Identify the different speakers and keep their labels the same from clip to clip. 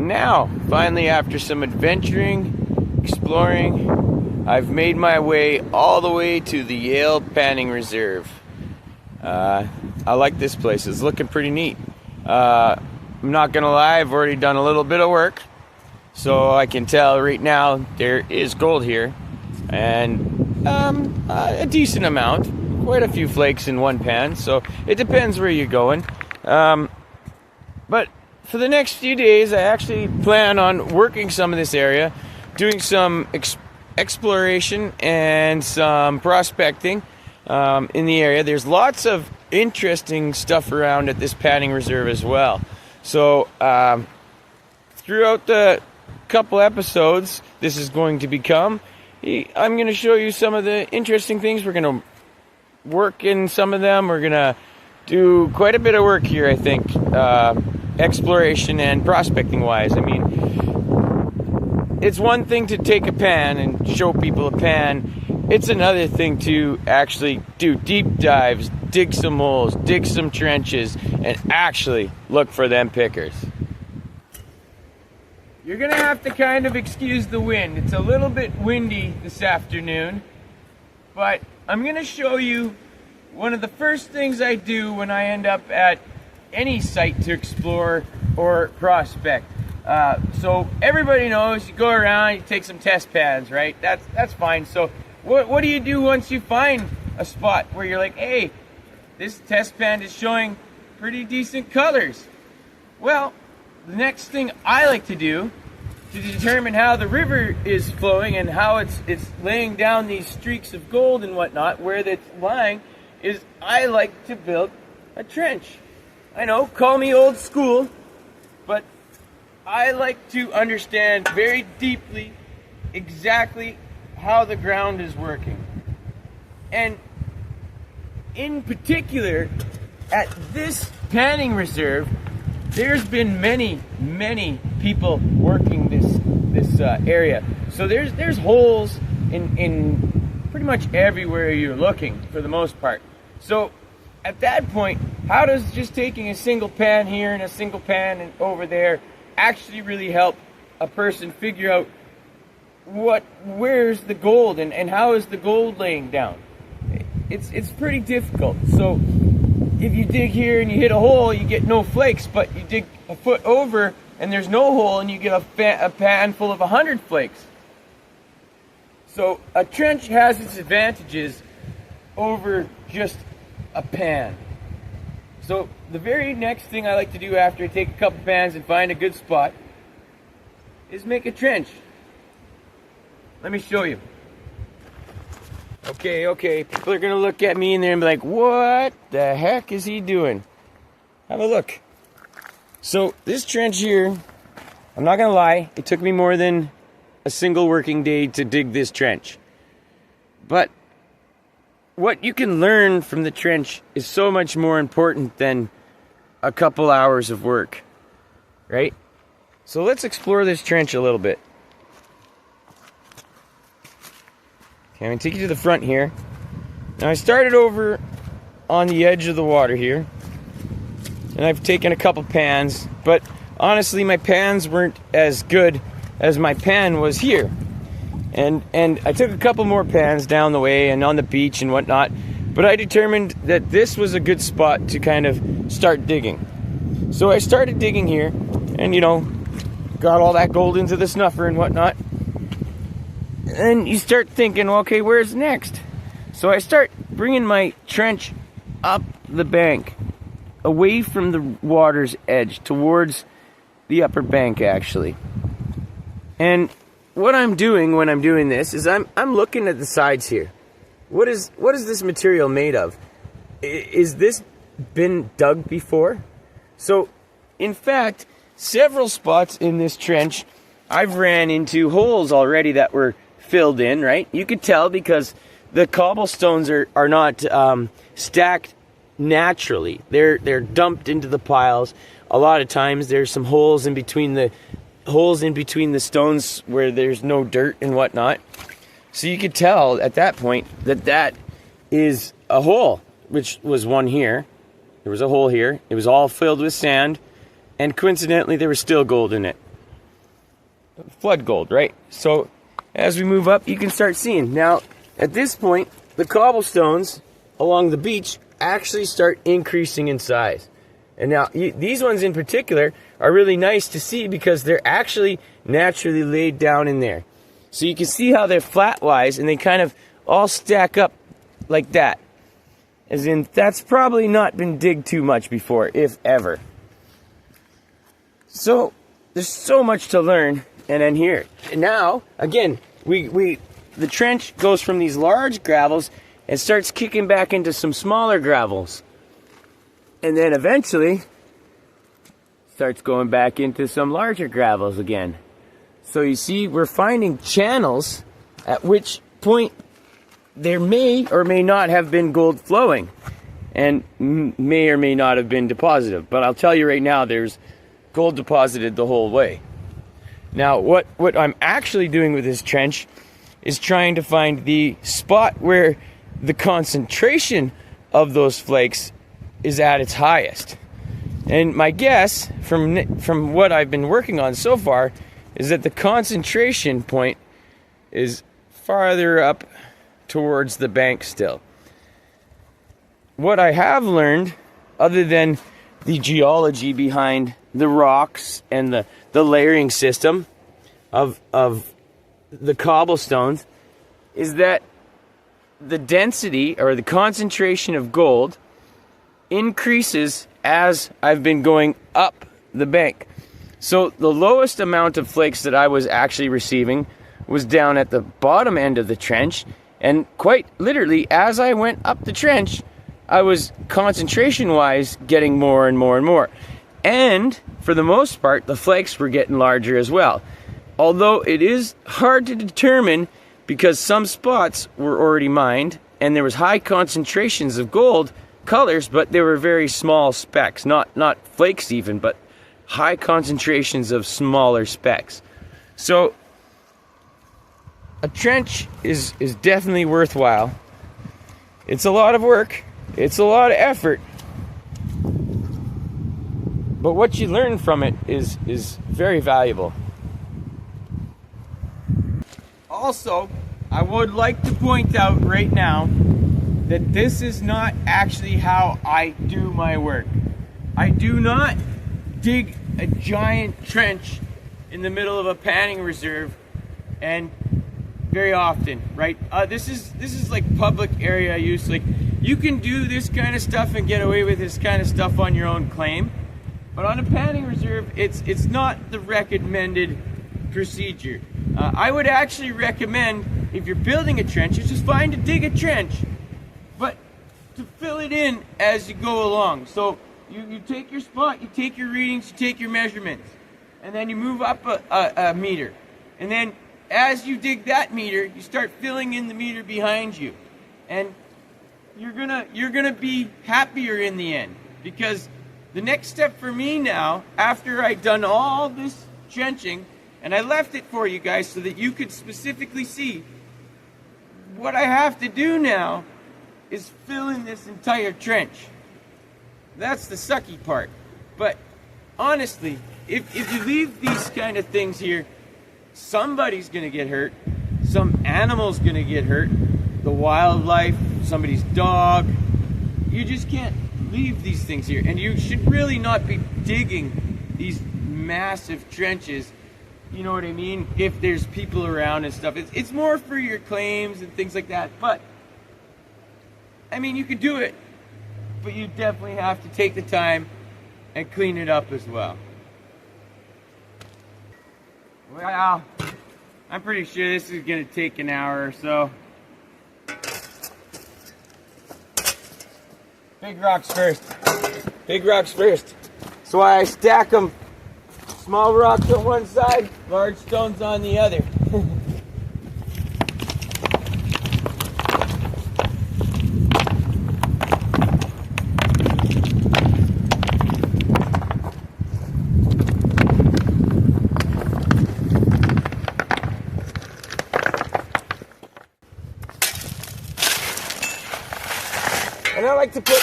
Speaker 1: Now, finally, after some adventuring, exploring, I've made my way all the way to the Yale Panning Reserve. I like this place. It's looking pretty neat. I'm not gonna lie, I've already done a little bit of work, so I can tell right now there is gold here, and a decent amount, quite a few flakes in one pan. So it depends where you're going. But for the next few days, I actually plan on working some of this area, doing some exploration and some prospecting in the area. There's lots of interesting stuff around at this panning reserve as well. So throughout the couple episodes this is going to become, I'm going to show you some of the interesting things. We're going to work in some of them. We're going to do quite a bit of work here, I think, exploration and prospecting wise. I mean, it's one thing to take a pan and show people a pan. It's another thing to actually do deep dives, dig some holes, dig some trenches, and actually look for them pickers. You're gonna have to kind of excuse the wind. It's a little bit windy this afternoon, but I'm gonna show you one of the first things I do when I end up at any site to explore or prospect. So everybody knows you go around, you take some test pans, right? That's fine. So what do you do once you find a spot where you're like, hey, this test pan is showing pretty decent colors? Well, the next thing I like to do to determine how the river is flowing and how it's laying down these streaks of gold and whatnot, where it's lying, is I like to build a trench. I know, call me old school, but I like to understand very deeply exactly how the ground is working. And in particular, at this panning reserve, there's been many people working this area. So there's holes in pretty much everywhere you're looking, for the most part. So at that point, how does just taking a single pan here and a single pan and over there actually really help a person figure out where's the gold and how is the gold laying down? It's pretty difficult. So if you dig here and you hit a hole, you get no flakes, but you dig a foot over and there's no hole and you get a pan full of 100 flakes. So a trench has its advantages over just a pan. So the very next thing I like to do after I take a couple pans and find a good spot is make a trench. Let me show you. Okay, people are gonna look at me and they're gonna be like, what the heck is he doing? Have a look. So this trench here, I'm not gonna lie, it took me more than a single working day to dig this trench. But what you can learn from the trench is so much more important than a couple hours of work, right? So let's explore this trench a little bit. Okay, I'm gonna take you to the front here. Now I started over on the edge of the water here, and I've taken a couple pans, but honestly my pans weren't as good as my pan was here. And I took a couple more pans down the way and on the beach and whatnot, but I determined that this was a good spot to kind of start digging. So I started digging here, and got all that gold into the snuffer and whatnot. And you start thinking, okay, where's next? So I start bringing my trench up the bank, away from the water's edge, towards the upper bank actually. And what I'm doing when I'm doing this is I'm looking at the sides here. What is this material made of? Is this been dug before? So in fact, several spots in this trench I've ran into holes already that were filled in, right? You could tell because the cobblestones are not stacked naturally. They're dumped into the piles. A lot of times there's some holes in between the stones where there's no dirt and whatnot. So you could tell at that point that is a hole, which was one here. There was a hole here. It was all filled with sand, and coincidentally there was still gold in it. flood gold, right? So as we move up, you can start seeing. Now, at this point, the cobblestones along the beach actually start increasing in size. And now, these ones in particular are really nice to see because they're actually naturally laid down in there. So you can see how they're flat-wise, and they kind of all stack up like that. As in, that's probably not been digged too much before, if ever. So, there's so much to learn, and then here. And now, again, the trench goes from these large gravels and starts kicking back into some smaller gravels. And then eventually starts going back into some larger gravels again. So you see, we're finding channels at which point there may or may not have been gold flowing, and may or may not have been deposited. But I'll tell you right now, there's gold deposited the whole way. Now, what I'm actually doing with this trench is trying to find the spot where the concentration of those flakes is at its highest. And my guess, from what I've been working on so far, is that the concentration point is farther up towards the bank still. What I have learned, other than the geology behind the rocks and the layering system of the cobblestones, is that the density or the concentration of gold increases as I've been going up the bank. So the lowest amount of flakes that I was actually receiving was down at the bottom end of the trench, and quite literally as I went up the trench, I was concentration-wise getting more and more and more. And for the most part, the flakes were getting larger as well. Although it is hard to determine because some spots were already mined and there was high concentrations of gold colors, but they were very small specks, not flakes even, but high concentrations of smaller specks. So a trench is definitely worthwhile. It's a lot of work, it's a lot of effort, but what you learn from it is very valuable. Also, I would like to point out right now that this is not actually how I do my work. I do not dig a giant trench in the middle of a panning reserve, and very often, right? This is like public area use. Like, you can do this kind of stuff and get away with this kind of stuff on your own claim, but on a panning reserve, it's not the recommended procedure. I would actually recommend, if you're building a trench, it's just fine to dig a trench, but to fill it in as you go along. So you take your spot, you take your readings, you take your measurements, and then you move up a meter. And then as you dig that meter, you start filling in the meter behind you. And you're gonna be happier in the end, because the next step for me now, after I've done all this trenching, and I left it for you guys so that you could specifically see, what I have to do now is fill in this entire trench. That's the sucky part. But honestly, if you leave these kind of things here, somebody's gonna get hurt. Some animal's gonna get hurt. The wildlife, somebody's dog. You just can't leave these things here. And you should really not be digging these massive trenches, you know what I mean, if there's people around and stuff. It's more for your claims and things like that. But I mean, you could do it, but you definitely have to take the time and clean it up as well. Well, I'm pretty sure this is gonna take an hour or so. Big rocks first. Big rocks first. That's why I stack them. Small rocks on one side, large stones on the other. And I like to put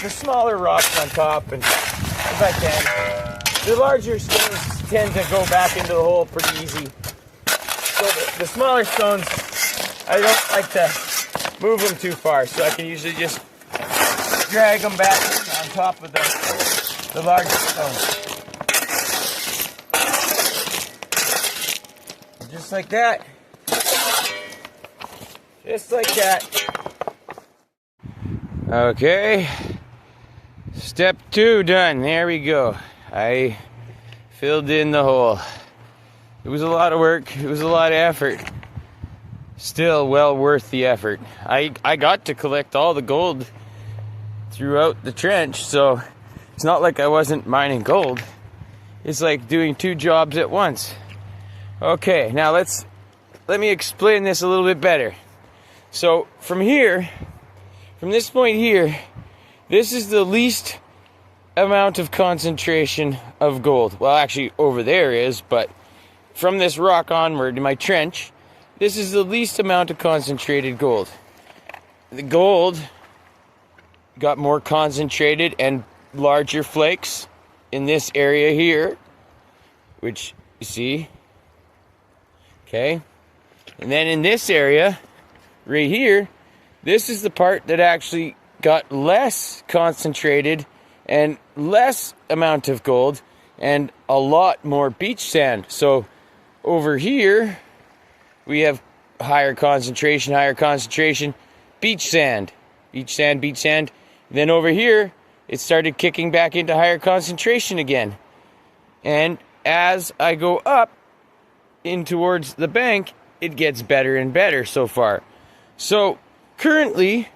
Speaker 1: the smaller rocks on top, and if I can. The larger stones tend to go back into the hole pretty easy. So the smaller stones, I don't like to move them too far, so I can usually just drag them back on top of the larger stones. Just like that. Just like that. Okay. Step 2 done. There we go. I filled in the hole. It was a lot of work. It was a lot of effort. Still well worth the effort. I got to collect all the gold throughout the trench, so it's not like I wasn't mining gold. It's like doing 2 jobs at once. Okay, now let me explain this a little bit better. So from this point here, this is the least amount of concentration of gold. Well, actually over there is, but from this rock onward in my trench, this is the least amount of concentrated gold. The gold got more concentrated and larger flakes in this area here, which you see. Okay. And then in this area, right here, this is the part that actually got less concentrated and less amount of gold and a lot more beach sand. So over here, we have higher concentration, beach sand. And then over here, it started kicking back into higher concentration again. And as I go up in towards the bank, it gets better and better so far. So currently,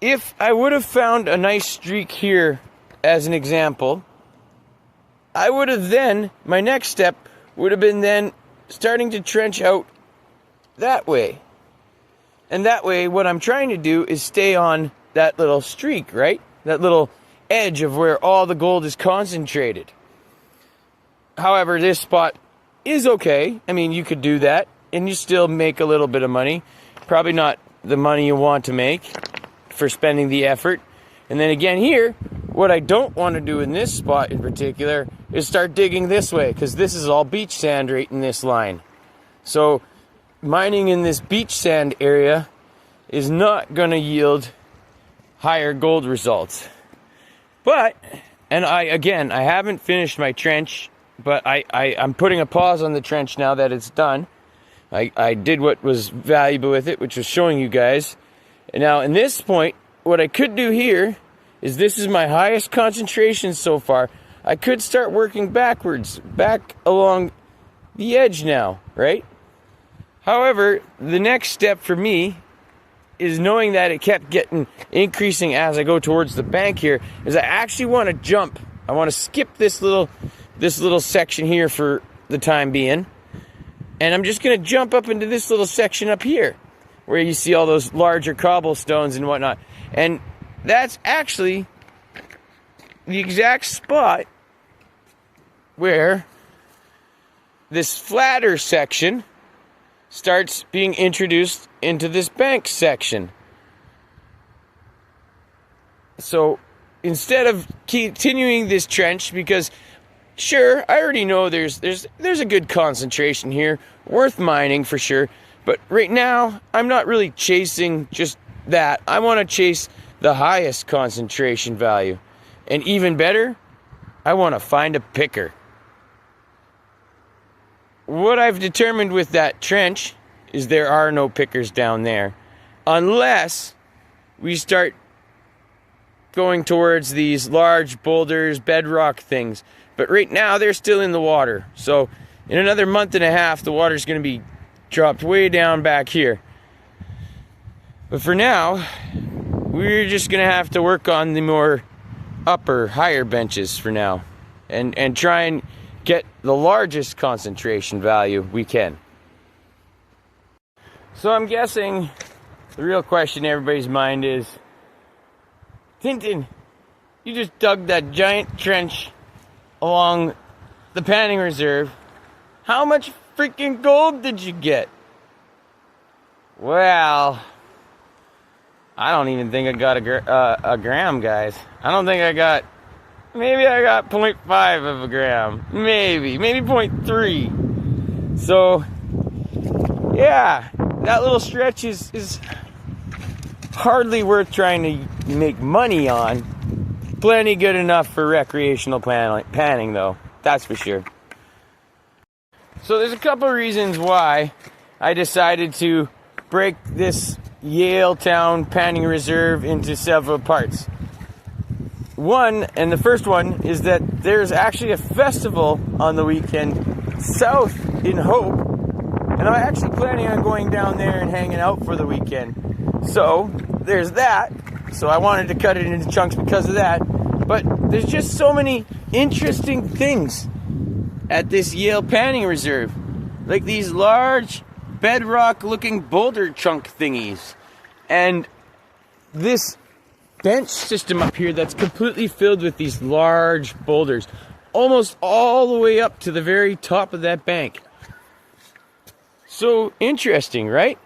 Speaker 1: if I would have found a nice streak here as an example, I would have then, my next step would have been then starting to trench out that way. And that way, what I'm trying to do is stay on that little streak, right? That little edge of where all the gold is concentrated. However, this spot is okay. I mean, you could do that and you still make a little bit of money. Probably not the money you want to make for spending the effort. And then again here, what I don't want to do in this spot in particular is start digging this way, because this is all beach sand right in this line. So mining in this beach sand area is not going to yield higher gold results. But, and I haven't finished my trench, but I'm putting a pause on the trench now that it's done. I did what was valuable with it, which was showing you guys. And now in this point, what I could do here is, this is my highest concentration so far. I could start working backwards, back along the edge now, right? However, the next step for me is, knowing that it kept increasing as I go towards the bank here, is I actually want to jump. I want to skip this little section here for the time being. And I'm just going to jump up into this little section up here, where you see all those larger cobblestones and whatnot. And that's actually the exact spot where this flatter section starts being introduced into this bank section. So instead of continuing this trench, because sure, I already know there's a good concentration here, worth mining for sure, but right now I'm not really chasing just that. I want to chase the highest concentration value. And even better, I want to find a picker. What I've determined with that trench is there are no pickers down there, unless we start going towards these large boulders, bedrock things. But right now they're still in the water. So in another month and a half, the water's going to be dropped way down back here. But for now, we're just going to have to work on the more upper, higher benches for now. And try and get the largest concentration value we can. So I'm guessing the real question in everybody's mind is, Tintin, you just dug that giant trench along the panning reserve. How much freaking gold did you get? Well, I don't even think I got a gram, guys. I don't think I got maybe I got 0.5 of a gram. Maybe 0.3. So, yeah, that little stretch is hardly worth trying to make money on. Plenty good enough for recreational panning, though. That's for sure. So there's a couple of reasons why I decided to break this Yale Town Panning Reserve into several parts. One, and the first one, is that there's actually a festival on the weekend south in Hope, and I'm actually planning on going down there and hanging out for the weekend. So there's that. So I wanted to cut it into chunks because of that. But there's just so many interesting things at this Yale Panning Reserve, like these large bedrock-looking boulder chunk thingies, and this bench system up here that's completely filled with these large boulders, almost all the way up to the very top of that bank. So interesting, right?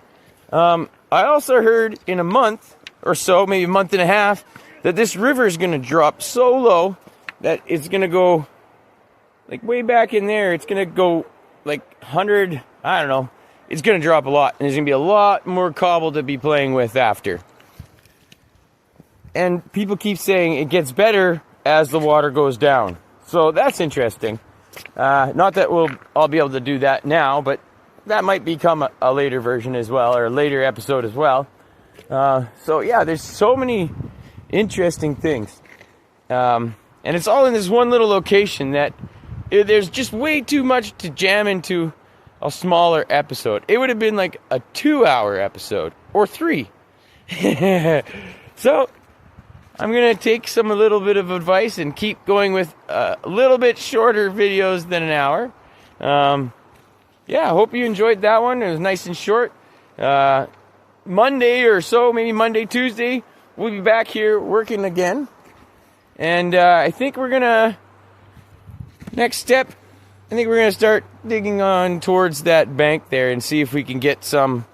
Speaker 1: I also heard in a month or so, maybe a month and a half, that this river is going to drop so low that it's going to go like way back in there. It's going to go like 100, I don't know. It's going to drop a lot, and there's going to be a lot more cobble to be playing with after. And people keep saying it gets better as the water goes down. So that's interesting. Not that I'll be able to do that now, but that might become a later version as well, or a later episode as well. So yeah, there's so many interesting things. And it's all in this one little location that there's just way too much to jam into a smaller episode. It would have been like a 2-hour episode, or 3. So I'm gonna take a little bit of advice and keep going with a little bit shorter videos than an hour. Yeah, I hope you enjoyed that one. It was nice and short. Monday or so, maybe Monday, Tuesday, we'll be back here working again. And I think we're gonna, next step, I think we're gonna start digging on towards that bank there and see if we can get some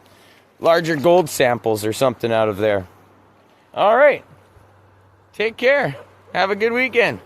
Speaker 1: larger gold samples or something out of there. All right. Take care. Have a good weekend.